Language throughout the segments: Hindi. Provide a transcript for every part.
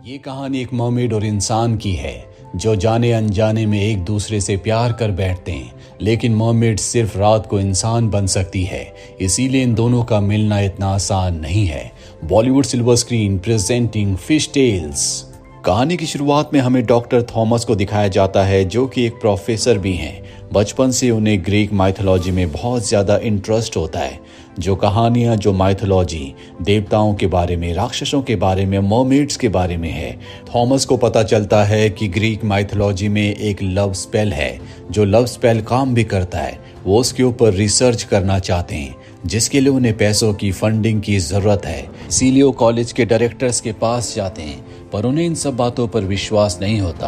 ये कहानी एक मर्मेड और इंसान की है जो जाने अनजाने में एक दूसरे से प्यार कर बैठते हैं, लेकिन मर्मेड सिर्फ रात को इंसान बन सकती है, इसीलिए इन दोनों का मिलना इतना आसान नहीं है। Bollywood silver screen presenting fish tales. कहानी की शुरुआत में हमें डॉक्टर थॉमस को दिखाया जाता है जो कि एक प्रोफेसर भी हैं। बचपन से उन्हें ग्रीक माइथोलॉजी में बहुत ज़्यादा इंटरेस्ट होता है। जो कहानियाँ जो माइथोलॉजी देवताओं के बारे में, राक्षसों के बारे में, मर्मेड्स के बारे में है। थॉमस को पता चलता है कि ग्रीक माइथोलॉजी में एक लव स्पेल है, जो लव स्पेल काम भी करता है। वो उसके ऊपर रिसर्च करना चाहते हैं, जिसके लिए उन्हें पैसों की फंडिंग की ज़रूरत है। इसीलिए वो कॉलेज के डायरेक्टर्स के पास जाते हैं, पर उन्हें इन सब बातों पर विश्वास नहीं होता।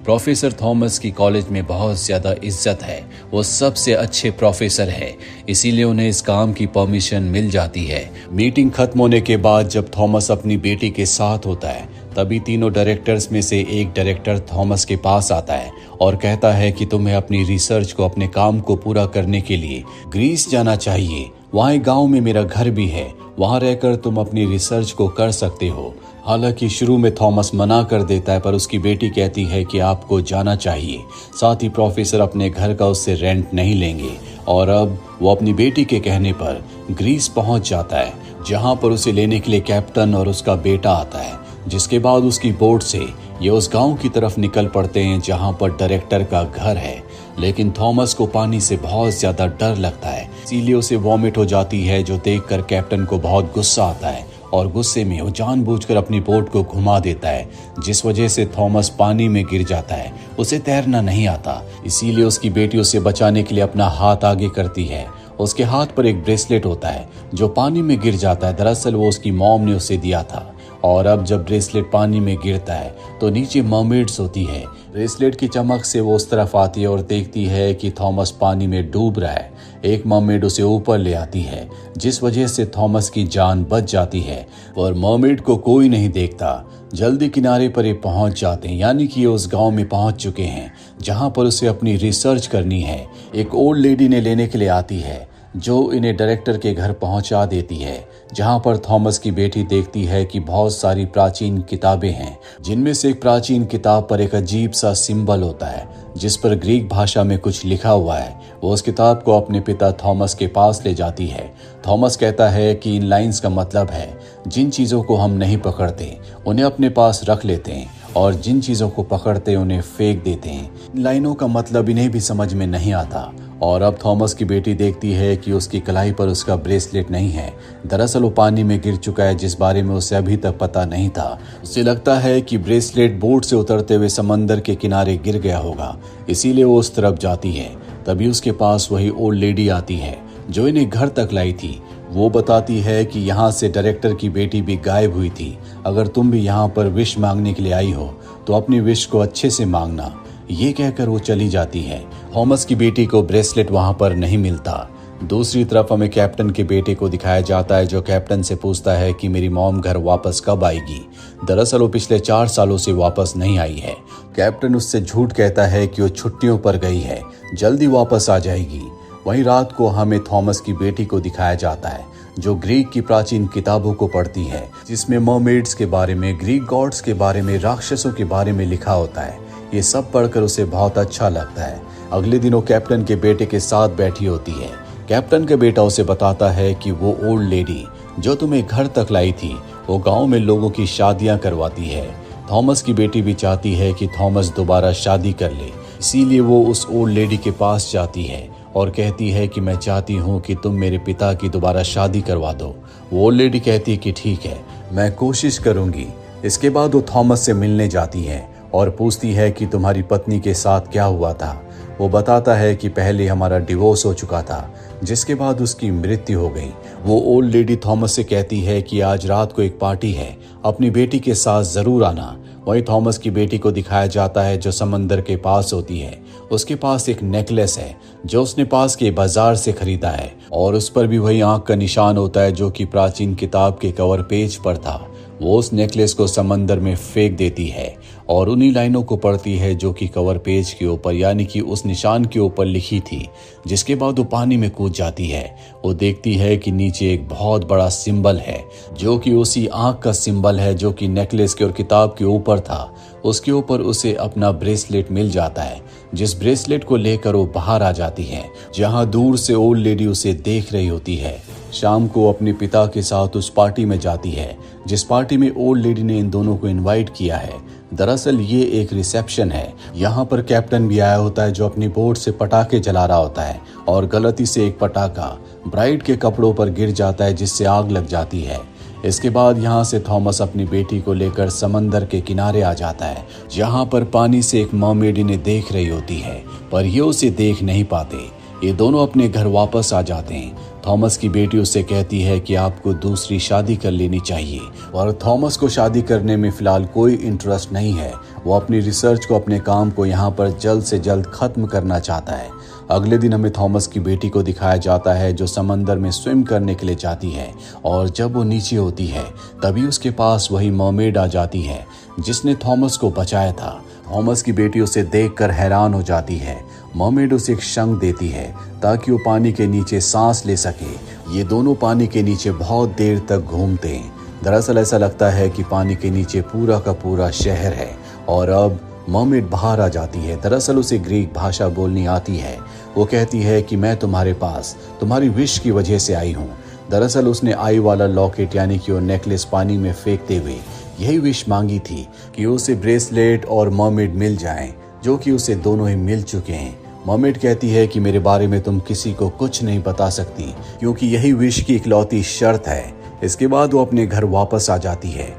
प्रोफेसर थॉमस की कॉलेज में बहुत ज़्यादा इज्जत है, वो सबसे अच्छे प्रोफेसर है, इसीलिए उन्हें इस काम की परमिशन मिल जाती है। मीटिंग खत्म होने के बाद जब थॉमस अपनी बेटी के साथ होता है, तभी तीनों डायरेक्टर्स में से एक डायरेक्टर थॉमस के पास आता है और कहता है कि तुम्हें अपनी रिसर्च को, अपने काम को पूरा करने के लिए ग्रीस जाना चाहिए। वहाँ एक गाँव में मेरा घर भी है, वहाँ रहकर तुम अपनी रिसर्च को कर सकते हो। हालांकि शुरू में थॉमस मना कर देता है, पर उसकी बेटी कहती है कि आपको जाना चाहिए। साथ ही प्रोफेसर अपने घर का उससे रेंट नहीं लेंगे और अब वो अपनी बेटी के कहने पर ग्रीस पहुंच जाता है, जहां पर उसे लेने के लिए कैप्टन और उसका बेटा आता है। जिसके बाद उसकी बोट से ये उस गांव की तरफ निकल पड़ते हैं जहां पर डायरेक्टर का घर है। लेकिन थॉमस को पानी से बहुत ज्यादा डर लगता है, इसीलिए उसे वॉमिट हो जाती है, जो देखकर कैप्टन को बहुत गुस्सा आता है और गुस्से में वो जानबूझकर अपनी बोट को घुमा देता है, जिस वजह से थॉमस पानी में गिर जाता है। उसे तैरना नहीं आता, इसीलिए उसकी बेटी उसे बचाने के लिए अपना हाथ आगे करती है। उसके हाथ पर एक ब्रेसलेट होता है जो पानी में गिर जाता है। दरअसल वो उसकी मॉम ने उसे दिया था, और अब जब ब्रेसलेट पानी में गिरता है तो नीचे मर्मेड्स होती है। ब्रेसलेट की चमक से वो उस तरफ आती है और देखती है कि थॉमस पानी में डूब रहा है। एक मर्मेड उसे ऊपर ले आती है, जिस वजह से थॉमस की जान बच जाती है, और मर्मेड को कोई नहीं देखता। जल्दी किनारे पर ये पहुंच जाते हैं, यानी कि ये उस गांव में पहुंच चुके हैं जहां पर उसे अपनी रिसर्च करनी है। एक ओल्ड लेडी ने लेने के लिए आती है, जो इन्हें डायरेक्टर के घर पहुंचा देती है, जहां पर थॉमस की बेटी देखती है कि बहुत सारी प्राचीन किताबें हैं, जिनमें से एक प्राचीन किताब पर एक अजीब सा सिंबल होता है जिस पर ग्रीक भाषा में कुछ लिखा हुआ है। वो उस किताब को अपने पिता थॉमस के पास ले जाती है। थॉमस कहता है कि इन लाइंस का मतलब है, जिन चीज़ों को हम नहीं पकड़ते उन्हें अपने पास रख लेते हैं, और जिन चीज़ों को पकड़ते उन्हें फेंक देते हैं। इन लाइनों का मतलब इन्हें भी समझ में नहीं आता। और अब थॉमस की बेटी देखती है कि उसकी कलाई पर उसका ब्रेसलेट नहीं है। दरअसल वो पानी में गिर चुका है, जिस बारे में उसे अभी तक पता नहीं था। उसे लगता है कि ब्रेसलेट बोट से उतरते हुए समंदर के किनारे गिर गया होगा, इसीलिए वो उस तरफ जाती है। तभी उसके पास वही ओल्ड लेडी आती है जो इन्हें घर तक लाई थी। वो बताती है कि यहाँ से डायरेक्टर की बेटी भी गायब हुई थी। अगर तुम भी यहाँ पर विश मांगने के लिए आई हो तो अपनी विश को अच्छे से मांगना। ये कहकर वो चली जाती है। थॉमस की बेटी को ब्रेसलेट वहां पर नहीं मिलता। दूसरी तरफ हमें कैप्टन के बेटे को दिखाया जाता है, जो कैप्टन से पूछता है कि मेरी मॉम घर वापस कब आएगी। दरअसल वो पिछले 4 सालों से वापस नहीं आई है। कैप्टन उससे झूठ कहता है कि वो छुट्टियों पर गई है, जल्दी वापस आ जाएगी। वहीं रात को हमें थॉमस की बेटी को दिखाया जाता है, जो ग्रीक की प्राचीन किताबों को पढ़ती है, जिसमें मर्मेड्स के बारे में, ग्रीक गॉड्स के बारे में, राक्षसों के बारे में लिखा होता है। ये सब पढ़कर उसे बहुत अच्छा लगता है। अगले दिन वो कैप्टन के बेटे के साथ बैठी होती है। कैप्टन का बेटा उसे बताता है कि वो ओल्ड लेडी जो तुम्हें घर तक लाई थी, वो गांव में लोगों की शादियां करवाती है। थॉमस की बेटी भी चाहती है कि थॉमस दोबारा शादी कर ले, इसीलिए वो उस ओल्ड लेडी के पास जाती है और कहती है कि मैं चाहती हूँ कि तुम मेरे पिता की दोबारा शादी करवा दो। वो ओल्ड लेडी कहती है कि ठीक है, मैं कोशिश करूंगी। इसके बाद वो थॉमस से मिलने जाती है और पूछती है कि तुम्हारी पत्नी के साथ क्या हुआ था। वो बताता है कि पहले हमारा डिवोर्स हो चुका था, जिसके बाद उसकी मृत्यु हो गई। वो ओल्ड लेडी थॉमस से कहती है कि आज रात को एक पार्टी है, अपनी बेटी के साथ जरूर आना। वहीं थॉमस की बेटी को दिखाया जाता है, जो समंदर के पास होती है। उसके पास एक नेकलेस है जो उसने पास के बाजार से खरीदा है, और उस पर भी वही आंख का निशान होता है जो कि प्राचीन किताब के कवर पेज पर था। वो उस नेकलेस को समंदर में फेंक देती है और उन्हीं लाइनों को पढ़ती है जो कि कवर पेज के ऊपर यानी कि उस निशान के ऊपर लिखी थी। जिसके बाद वो पानी में कूद जाती है। वो देखती है कि नीचे एक बहुत बड़ा सिंबल है जो कि उसी आंख का सिंबल है जो कि नेकलेस के और किताब के ऊपर था। उसके ऊपर उसे अपना ब्रेसलेट मिल जाता है, जिस ब्रेसलेट को लेकर वो बाहर आ जाती है, जहां दूर से ओल्ड लेडी उसे देख रही होती है। शाम को अपने पिता के साथ उस पार्टी में जाती है जिस पार्टी में ओल्ड लेडी ने इन दोनों को इनवाइट किया है। दरअसल ये एक रिसेप्शन है। यहाँ पर कैप्टन भी आया होता है जो अपनी बोट से पटाखे जला रहा होता है और गलती से एक पटाखा ब्राइड के कपड़ों पर गिर जाता है जिससे आग लग जाती है। इसके बाद यहाँ से थॉमस अपनी बेटी को लेकर समंदर के किनारे आ जाता है, जहाँ पर पानी से एक मर्मेड इन्हें देख रही होती है, पर ये उसे देख नहीं पाते। ये दोनों अपने घर वापस आ जाते हैं। थॉमस की बेटी उससे कहती है कि आपको दूसरी शादी कर लेनी चाहिए और थॉमस को शादी करने में फिलहाल कोई इंटरेस्ट नहीं है। वो अपनी रिसर्च को, अपने काम को यहाँ पर जल्द से जल्द खत्म करना चाहता है। अगले दिन हमें थॉमस की बेटी को दिखाया जाता है जो समंदर में स्विम करने के लिए जाती है और जब वो नीचे होती है तभी उसके पास वही मर्मेड आ जाती है जिसने थॉमस को बचाया था। थॉमस की बेटी उसे देखकर हैरान हो जाती है। मर्मेड उसे एक शंख देती है ताकि वो पानी के नीचे सांस ले सके। ये दोनों पानी के नीचे बहुत देर तक घूमते हैं। दरअसल ऐसा लगता है कि पानी के नीचे पूरा का पूरा शहर है और अब मर्मेड बाहर आ जाती है। दरअसल उसे ग्रीक भाषा बोलनी आती है। वो कहती है कि मैं तुम्हारे पास तुम्हारी विश की वजह से आई हूँ। दरअसल उसने आई वाला लॉकेट यानी कि वो नेकलेस पानी में फेंकते हुए यही विश मांगी थी कि उसे ब्रेसलेट और मर्मेड मिल जाएं, जो कि उसे दोनों ही मिल चुके हैं। मर्मेड कहती है कि मेरे बारे में तुम किसी को कुछ नहीं बता सकती क्योंकि यही विश की इकलौती शर्त है। इसके बाद वो अपने घर वापस आ जाती है।